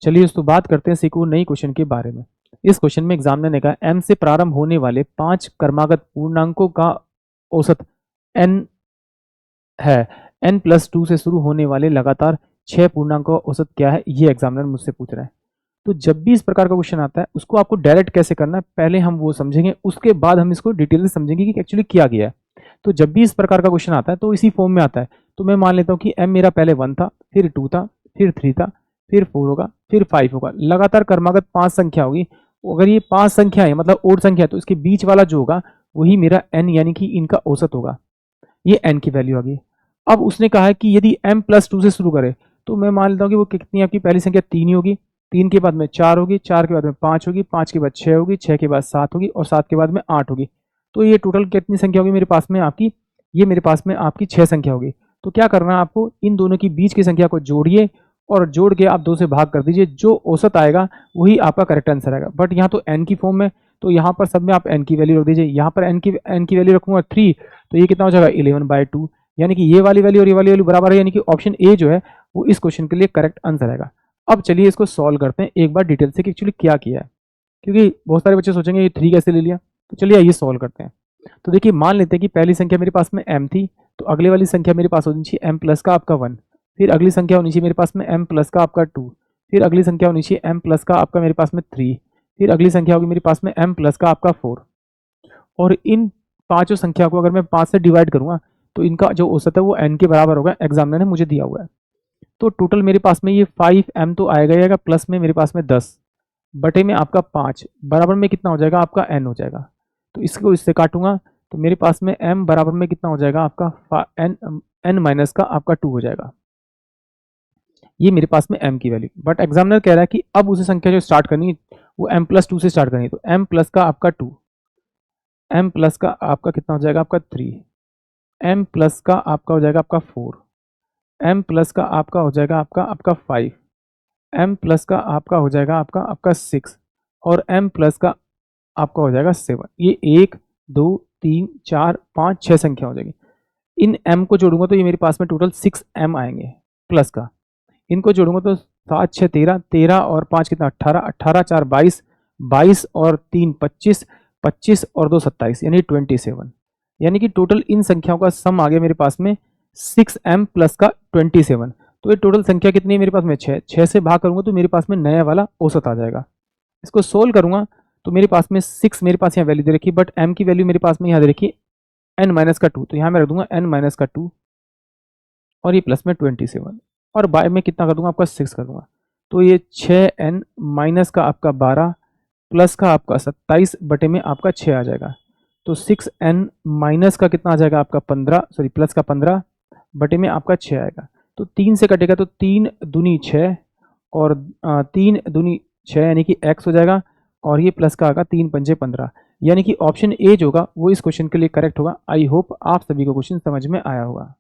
चलिए दोस्तों बात करते हैं सीखो नई क्वेश्चन के बारे में। इस क्वेश्चन में एग्जामिनर ने कहा m से प्रारंभ होने वाले 5 क्रमागत पूर्णांकों का औसत n है। n+2 से शुरू होने वाले लगातार 6 पूर्णांकों का औसत क्या है, ये एग्जामिनर मुझसे पूछ रहा है। तो जब भी इस प्रकार का क्वेश्चन आता है उसको आपको डायरेक्ट कैसे करना है पहले हम वो समझेंगे, उसके बाद हम इसको डिटेल से समझेंगे कि एक्चुअली किया गया है। तो जब भी इस प्रकार का क्वेश्चन आता है तो इसी फॉर्म में आता है। तो मैं मान लेता हूँ कि m मेरा पहले 1 था, फिर 2 था, फिर 3 था, फिर 4 होगा, फिर 5 होगा। लगातार क्रमागत 5 संख्या होगी। अगर ये 5 संख्या है मतलब ओड संख्या है तो इसके बीच वाला जो होगा वही मेरा n यानी कि इनका औसत होगा। ये n की वैल्यू आ गई। अब उसने कहा है कि यदि m+2 से शुरू करे तो मैं मान लेता हूँ कि वो कितनी आपकी पहली संख्या 3 ही होगी, 3 के बाद में 4 होगी, 4 के बाद में 5 होगी, 5 के बाद 6 होगी, 6 के बाद 7 होगी और 7 के बाद में 8 होगी। तो ये टोटल कितनी संख्या होगी मेरे पास में आपकी, ये मेरे पास में आपकी 6 संख्या होगी। तो क्या करना है आपको, इन दोनों की बीच की संख्या को जोड़िए और जोड़ के आप 2 से भाग कर दीजिए। जो औसत आएगा वही आपका करेक्ट आंसर आएगा। बट यहाँ तो n की फॉर्म में, तो यहाँ पर सब में आप n की वैल्यू रख दीजिए। यहाँ पर n की वैल्यू रखूंगा 3, तो ये कितना हो जाएगा 11/2, यानी कि ये वाली वैल्यू और ये वाली वैल्यू बराबर है, यानी कि ऑप्शन ए जो है वो इस क्वेश्चन के लिए करेक्ट आंसर आएगा। अब चलिए इसको सॉल्व करते हैं एक बार डिटेल से कि एक्चुअली क्या किया है, क्योंकि बहुत सारे बच्चे सोचेंगे ये 3 कैसे ले लिया। तो चलिए ये सॉल्व करते हैं। तो देखिए मान लेते हैं कि पहली संख्या मेरे पास में m थी, तो अगले वाली संख्या मेरे पास होनी चाहिए m प्लस का आपका 1, फिर अगली संख्या होनी चाहिए मेरे पास में m प्लस का आपका 2, फिर अगली संख्या होनी चाहिए m प्लस का आपका मेरे पास में 3, फिर अगली संख्या होगी मेरे पास में m प्लस का आपका 4। और इन पांचों संख्या को अगर मैं 5 से डिवाइड करूंगा तो इनका जो औसत है वो n के बराबर होगा, एग्जामिनर ने मुझे दिया हुआ है। तो टोटल मेरे पास में ये 5m तो आएगा प्लस में मेरे पास में 10 बटे में आपका 5 बराबर में कितना हो जाएगा आपका n हो जाएगा। तो इसको इससे काटूंगा तो मेरे पास में m बराबर में कितना हो जाएगा आपका n माइनस का आपका 2 हो जाएगा। ये मेरे पास में m की वैल्यू। बट एग्जामिनर कह रहा है कि अब उसे संख्या जो स्टार्ट करनी है वो m+2 से स्टार्ट करनी है। तो m प्लस का आपका 2, m प्लस का आपका कितना हो जाएगा आपका 3, m प्लस का आपका हो जाएगा आपका 4, m प्लस का आपका हो जाएगा आपका 5, m प्लस का आपका हो जाएगा आपका 6 और m प्लस का आपका हो जाएगा 7। ये 1 2 3 4 5 6 संख्या हो जाएगी। इन m को जोड़ूंगा तो ये मेरे पास में टोटल 6m आएंगे प्लस का। इनको जोड़ूंगा तो 7 6 13, 13 और 5 कितना 18, 18 4 22, 22 और 3 25, 25 और 2 27 यानी 27। यानी कि टोटल इन संख्याओं का सम आ गया मेरे पास में 6m प्लस का 27। तो ये टोटल संख्या कितनी है मेरे पास में 6, 6 से भाग करूंगा तो मेरे पास में नया वाला औसत आ जाएगा। इसको सोल्व करूंगा तो मेरे पास में 6 मेरे पास यहाँ वैल्यू दे रखी, बट m की वैल्यू मेरे पास में यहाँ दे रखी n माइनस का 2, तो यहाँ मैं रख दूंगा n माइनस का 2 और ये प्लस में 27 और बाय में कितना कर दूंगा आपका 6 कर दूंगा। तो ये 6n माइनस का आपका 12 प्लस का आपका 27 बटे में आपका 6 आ जाएगा। तो 6n माइनस का कितना आ जाएगा आपका 15, सॉरी प्लस का 15 बटे में आपका 6 आएगा। तो 3 से कटेगा तो 3 दूनी 6 और 3 दूनी 6 यानी कि x हो जाएगा और ये प्लस का आएगा 3 पंजे 15, यानी कि ऑप्शन ए जो होगा वो इस क्वेश्चन के लिए करेक्ट होगा। आई होप आप सभी को क्वेश्चन समझ में आया होगा।